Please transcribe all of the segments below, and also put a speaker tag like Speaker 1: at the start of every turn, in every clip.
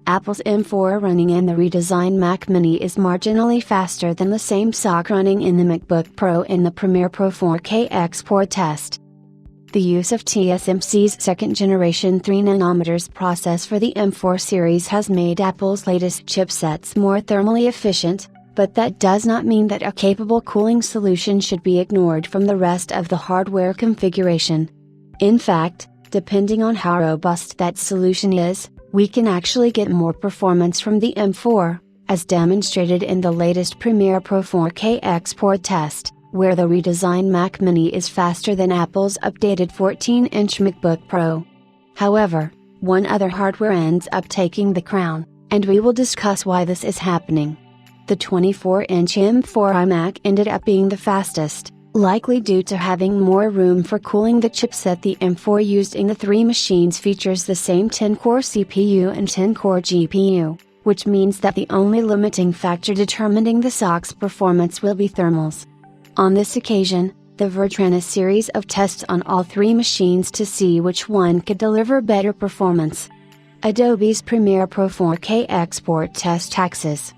Speaker 1: Apple's M4 running in the redesigned Mac Mini is marginally faster than the same SoC running in the MacBook Pro in the Premiere Pro 4K export test. The use of TSMC's second-generation 3nm process for the M4 series has made Apple's latest chipsets more thermally efficient, but that does not mean that a capable cooling solution should be ignored from the rest of the hardware configuration. In fact, depending on how robust that solution is, we can actually get more performance from the M4, as demonstrated in the latest Premiere Pro 4K export test, where the redesigned Mac Mini is faster than Apple's updated 14-inch MacBook Pro. However, one other hardware ends up taking the crown, and we will discuss why this is happening. The 24-inch M4 iMac ended up being the fastest, likely due to having more room for cooling. The chipset the M4 used in the three machines features the same 10-core CPU and 10-core GPU, which means that the only limiting factor determining the SoC's performance will be thermals. On this occasion, The Verge ran a series of tests on all three machines to see which one could deliver better performance. Adobe's Premiere Pro 4K export test axes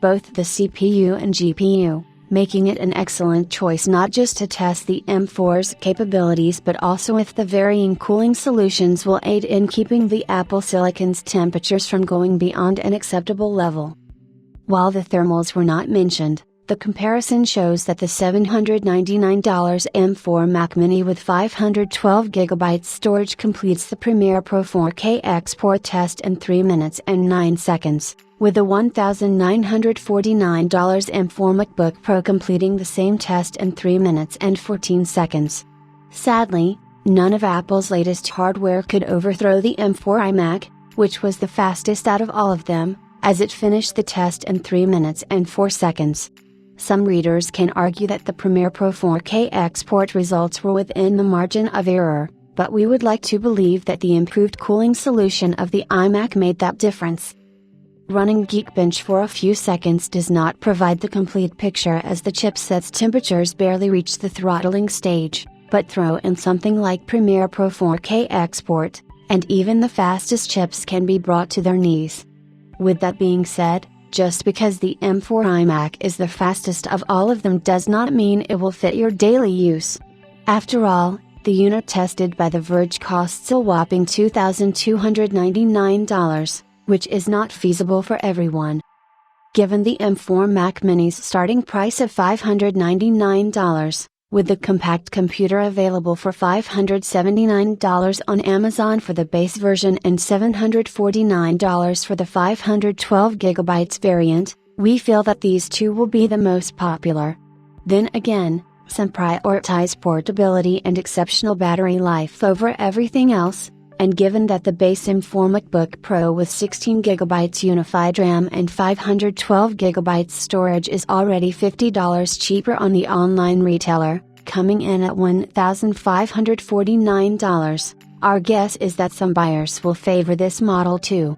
Speaker 1: both the CPU and GPU, making it an excellent choice not just to test the M4's capabilities but also if the varying cooling solutions will aid in keeping the Apple Silicon's temperatures from going beyond an acceptable level. While the thermals were not mentioned, the comparison shows that the $799 M4 Mac Mini with 512GB storage completes the Premiere Pro 4K export test in 3 minutes and 9 seconds, with the $1,949 M4 MacBook Pro completing the same test in 3 minutes and 14 seconds. Sadly, none of Apple's latest hardware could overthrow the M4 iMac, which was the fastest out of all of them, as it finished the test in 3 minutes and 4 seconds. Some readers can argue that the Premiere Pro 4K export results were within the margin of error, but we would like to believe that the improved cooling solution of the iMac made that difference. Running Geekbench for a few seconds does not provide the complete picture as the chipset's temperatures barely reach the throttling stage, but throw in something like Premiere Pro 4K export, and even the fastest chips can be brought to their knees. With that being said, just because the M4 iMac is the fastest of all of them does not mean it will fit your daily use. After all, the unit tested by The Verge costs a whopping $2,299, which is not feasible for everyone. Given the M4 Mac Mini's starting price of $599, with the compact computer available for $579 on Amazon for the base version and $749 for the 512GB variant, we feel that these two will be the most popular. Then again, some prioritize portability and exceptional battery life over everything else, and given that the base M4 MacBook Pro with 16GB unified RAM and 512GB storage is already $50 cheaper on the online retailer, coming in at $1,549, our guess is that some buyers will favor this model too.